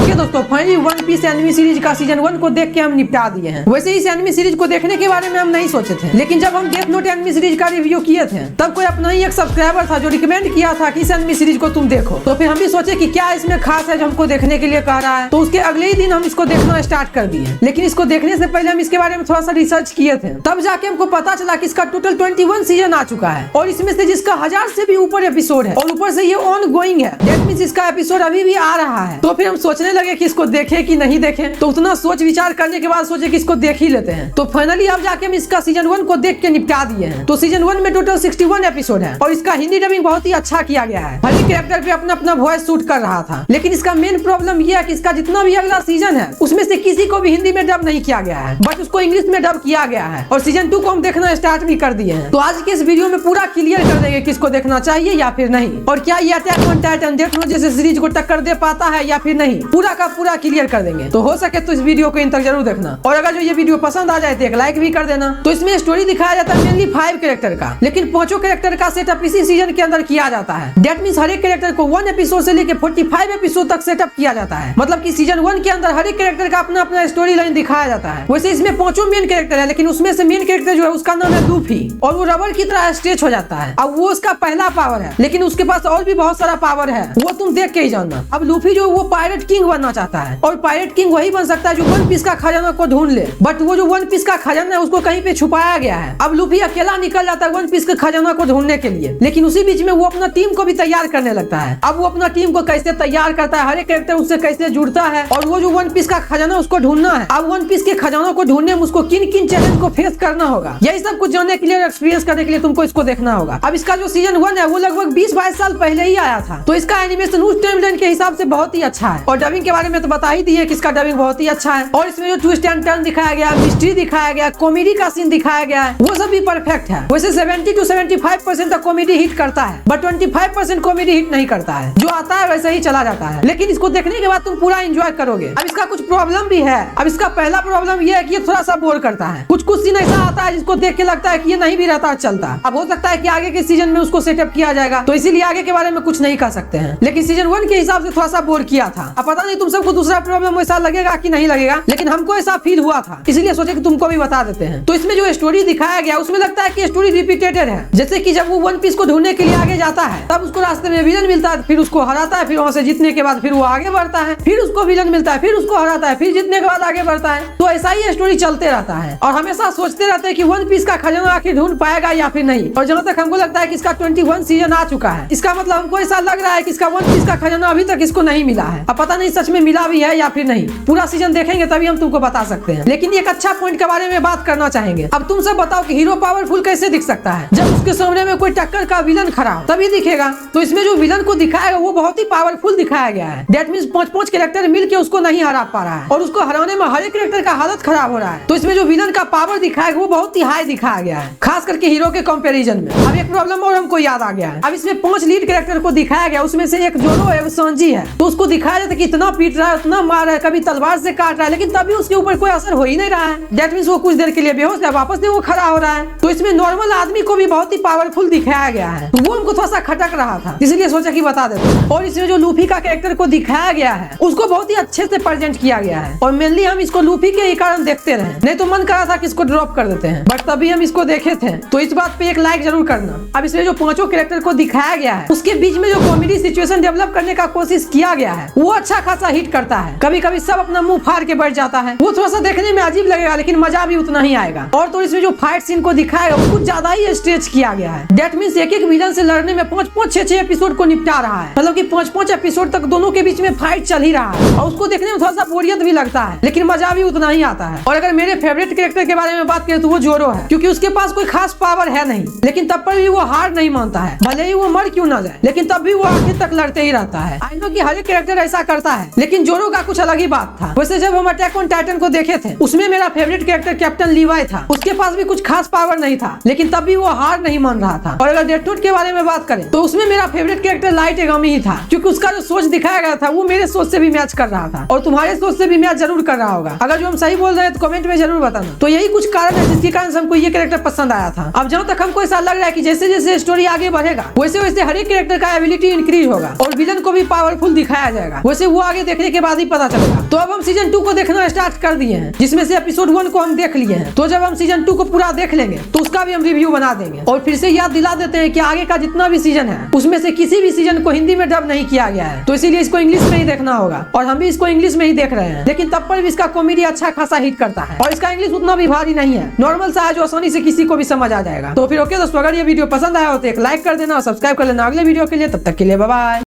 Okay दोस्तों, finally One Piece anime series का season 1 को देख के हम निपटा दिए हैं। वैसे इस एनिमी सीरीज को देखने के बारे में हम नहीं सोचे थे, लेकिन जब हम डेथ नोट एनिमी सीरीज का रिव्यू किए थे तब कोई अपना ही एक सब्सक्राइबर था जो रिकमेंड किया था कि इस एनिमी सीरीज को तुम देखो। तो फिर हम भी सोचे कि क्या इसमें खास है जो हमको देखने के लिए कह रहा है। तो उसके अगले ही दिन हम इसको देखना स्टार्ट कर दिए। लेकिन इसको देखने से पहले हम इसके बारे में थोड़ा सा रिसर्च किए थे, तब जाके हमको पता चला कि इसका टोटल 21 सीजन आ चुका है और इसमें से जिसका 1000 से भी ऊपर एपिसोड है और ऊपर से ये ऑन गोइंग है। दैट मींस इसका एपिसोड अभी भी आ रहा है। तो फिर हम सोचने लगे कि इसको देखें कि नहीं देखें। तो उतना सोच विचार करने के बाद सोचे कि इसको देख ही लेते हैं। तो फाइनली अब जाके हम इसका सीजन 1 को देख के निपटा दिए हैं। तो सीजन 1 में टोटल 61 एपिसोड है और इसका हिंदी डबिंग बहुत ही अच्छा किया गया है। हर एक कैरेक्टर पे अपना अपना वॉइस शूट कर रहा था। लेकिन इसका मेन प्रॉब्लम यह है कि इसका जितना भी अगला सीजन है उसमें से किसी को भी हिंदी में डब नहीं किया गया है, बट उसको इंग्लिश में डब किया गया है। और सीजन 2 को हम देखना स्टार्ट भी कर दिए हैं। तो आज के इस वीडियो में पूरा क्लियर कर देंगे किसको देखना चाहिए या फिर नहीं, और क्या ये attack on Titan death note जैसे सीरीज को टक्कर दे पाता है या फिर नहीं, पूरा का पूरा क्लियर कर देंगे। तो हो सके तो इस वीडियो को इन तक जरूर देखना, और अगर जो ये वीडियो पसंद आ जाए तो एक लाइक भी कर देना। तो इसमें स्टोरी दिखाया जाता है मेनली 5 कैरेक्टर का, लेकिन 5 कैरेक्टर का सेटअप इसी सीजन के अंदर किया जाता है। दैट मींस हर एक कैरेक्टर को 1 एपिसोड से लेकर 45 एपिसोड तक सेटअप किया जाता है। मतलब कि सीजन 1 के अंदर हर एक कैरेक्टर का अपना अपना स्टोरी लाइन दिखाया जाता है। वैसे इसमें 5 मेन कैरेक्टर है, लेकिन उसमें से मेन कैरेक्टर जो है उसका नाम है लूफी, और वो रबर की तरह स्ट्रेच हो जाता है। अब वो उसका पहला पावर है, लेकिन उसके पास और भी बहुत सारा पावर है, वो तुम देख के ही जानना। अब लूफी जो वो पायरेट किंग बनना चाहता है, और पायरेट किंग वही बन सकता है जो वन पीस का खजाना को ढूंढ ले। बट वो जो वन पीस का खजाना है उसको कहीं पे छुपाया गया है। अब लूफी अकेला निकल जाता है वन पीस के खजाना को ढूंढने के लिए, लेकिन उसी बीच में वो अपना टीम को भी तैयार करने लगता है। अब वो अपना टीम को कैसे तैयार करता है, हर एक कैरेक्टर उससे कैसे जुड़ता है, और वो जो वन पीस का खजाना उसको ढूंढना है। अब वन पीस के खजाना को ढूंढने में उसको किन किन चैलेंज को फेस करना होगा, यही सब कुछ जानने के लिए और एक्सपीरियंस करने के लिए तुमको इसको देखना होगा। अब इसका जो सीजन 1 है वो लगभग 20-22 साल पहले ही आया था। तो इसका एनिमेशन उस टाइमलाइन के हिसाब से बहुत ही अच्छा है, और डबिंग के बारे में तो बता ही दिए कि इसका डबिंग बहुत ही अच्छा है। और इसमें जो ट्विस्ट एंड टर्न दिखाया गया, मिस्ट्री दिखाया गया, कॉमेडी का सीन दिखाया गया है, वो सब भी परफेक्ट है। वैसे 70 to 75% तक कॉमेडी हिट करता है, बट 25% कॉमेडी हिट नहीं करता है। जो आता है वैसे ही चला जाता है, लेकिन इसको देखने के बाद तुम पूरा एंजॉय करोगे। अब इसका कुछ प्रॉब्लम भी है। अब इसका पहला प्रॉब्लम ये है कि ये थोड़ा सा बोर करता है। कुछ सीन ऐसा आता है जिसको देख के लगता है कि ये नहीं भी रहता चलता। अब हो सकता है कि आगे के सीजन में उसको सेटअप किया जाएगा, तो इसीलिए आगे के बारे में कुछ नहीं कह सकते हैं। लेकिन सीजन 1 के हिसाब से थोड़ा सा बोर किया था। अब पता नहीं तुम सबको दूसरा प्रॉब्लम ऐसा लगेगा कि नहीं लगेगा, लेकिन हमको ऐसा फील हुआ था, इसलिए सोचे कि तुमको भी बता देते हैं। तो इसमें जो स्टोरी दिखाया गया उसमें लगता है कि स्टोरी रिपीटेड है। जैसे कि जब वो वन पीस को ढूंढने के लिए आगे जाता है तब उसको रास्ते में विलन मिलता है, फिर उसको हराता है, फिर वहां से जीतने के बाद फिर वो आगे बढ़ता है, फिर उसको विलन मिलता है, फिर उसको हराता है, फिर जीतने के बाद आगे बढ़ता है। तो ऐसा ही स्टोरी चलते रहता है, और हमेशा सोचते रहते हैं कि वन पीस का खजाना आखिर ढूंढ पाएगा या फिर नहीं। और जहाँ तक हमको लगता है कि इसका 21 सीजन आ चुका है, इसका मतलब हमको ऐसा लग रहा है कि इसका वन पीस का खजाना अभी तक इसको नहीं मिला है। अब पता नहीं सच में मिला भी है या फिर नहीं, पूरा सीजन देखेंगे तभी हम तुमको बता सकते हैं। लेकिन एक अच्छा पॉइंट के बारे में बात करना चाहेंगे। अब तुम सब बताओ कि हीरो पावरफुल कैसे दिख सकता है? जब उसके सामने में कोई टक्कर का विलन खड़ा हो तभी दिखेगा। तो इसमें जो विलन को दिखाया वो बहुत ही पावरफुल दिखाया गया है। दैट मींस 5 कैरेक्टर मिलके उसको नहीं हरा पा रहा है, और उसको हराने में हर एक कैरेक्टर का हालत खराब हो रहा है। तो इसमें जो विलन का पावर दिखाया वो बहुत ही हाई दिखाया गया है, खास करके हीरो के कंपैरिजन में। अब एक प्रॉब्लम और हमको याद आ गया है। अब इसमें 5 लीड कैरेक्टर को दिखाया गया, उसमें से एक जोरो है, सांजी है। तो उसको दिखाया जाता है कि इतना पीट रहा है, उतना मार रहा है, कभी तलवार से काट रहा है, लेकिन तभी उसके ऊपर कोई असर हो ही नहीं रहा है। दैट मींस वो कुछ देर के लिए बेहोश है, वापस से वो खड़ा हो रहा है। तो इसमें नॉर्मल आदमी को भी बहुत ही पावरफुल दिखाया गया है, तो वो हमको थोड़ा सा खटक रहा था, इसलिए सोचा कि बता देते हैं। और इसमें जो लूफी का कैरेक्टर को दिखाया गया है उसको बहुत ही अच्छे से प्रेजेंट किया गया है, और मेनली हम इसको लूफी के ही कारण देखते रहे, नहीं तो मन करा था कि इसको ड्रॉप कर देते हैं, बट तभी हम इसको देखे थे। तो इस बात पे एक लाइक जरूर करना। अब इसमें जो 5 कैरेक्टर को दिखाया गया है उसके बीच में जो कॉमेडी सिचुएशन डेवलप करने का कोशिश किया गया है वो अच्छा खासा हिट करता है। कभी कभी सब अपना मुंह फाड़ के बैठ जाता है, वो थोड़ा सा देखने में अजीब लगेगा, लेकिन मजा भी उतना ही आएगा। और तो इसमें जो फाइट सीन को दिखाया वो कुछ ज्यादा ही स्ट्रेच किया गया है। दैट मींस एक विलन से लड़ने में 5-6 एपिसोड को निपटा रहा है, मतलब कि 5 एपिसोड तक दोनों के बीच में फाइट चल ही रहा है, और उसको देखने में थोड़ा सा बोरियत भी लगता है, लेकिन मजा भी उतना ही आता है। और अगर मेरे फेवरेट कैरेक्टर के बारे में बात करें तो वो जोरो है, क्योंकि उसके पास कोई खास पावर है नहीं, लेकिन तब पर भी वो हार नहीं मानता है। भले ही वो मर क्यों ना जाए, लेकिन तब भी वो आखिर तक लड़ते ही रहता है। आई नो कि हर एक कैरेक्टर ऐसा करता है, लेकिन जोरो का कुछ अलग ही बात था। वैसे जब हम अटैक ऑन टाइटन को देखे थे उसमें मेरा फेवरेट कैरेक्टर कैप्टन लीवाई था। उसके पास भी कुछ खास पावर नहीं था, लेकिन तब भी वो हार नहीं मान रहा था। और अगर डेथ नोट के बारे में बात करें तो उसमें मेरा फेवरेट कैरेक्टर लाइट एगामी ही था, क्योंकि उसका जो सोच दिखाया गया था वो मेरे सोच से भी मैच कर रहा था, और तुम्हारे सोच से भी मैच जरूर कर रहा होगा। अगर जो हम सही बोल रहे हैं तो कमेंट में जरूर बताना। तो यही कुछ कारण है जिसके कारण हमको ये कैरेक्टर पसंद आया था। अब जहाँ तक हमको ऐसा लग रहा है कि जैसे जैसे स्टोरी आगे बढ़ेगा वैसे वैसे हर एक कैरेक्टर का एबिलिटी इंक्रीज होगा, और विलन को भी पावरफुल दिखाया जाएगा, वैसे वो आगे देखने के बाद ही पता चलेगा। तो अब हम सीजन 2 को देखना स्टार्ट कर दिए हैं, जिसमें से एपिसोड 1 को हम देख लिए हैं। तो जब हम सीजन 2 को पूरा देख लेंगे तो उसका भी हम रिव्यू बना देंगे। और फिर से याद दिला देते हैं कि आगे का जितना भी सीजन है उसमें से किसी भी सीजन को हिंदी में डब नहीं किया गया है, तो इसीलिए इसको इंग्लिश में ही देखना होगा। और हम भी इसको इंग्लिश में ही देख रहे हैं, लेकिन तब पर भी इसका कॉमेडी अच्छा खासा हिट करता है और इसका इंग्लिश उतना भी भारी नहीं है, नॉर्मल सा है जो आसानी से किसी को भी समझ आ जाएगा। तो फिर ओके दोस्तों, अगर ये वीडियो पसंद आया हो तो एक लाइक कर देना और सब्सक्राइब कर लेना अगले वीडियो के लिए। तब तक के लिए बाय बाय।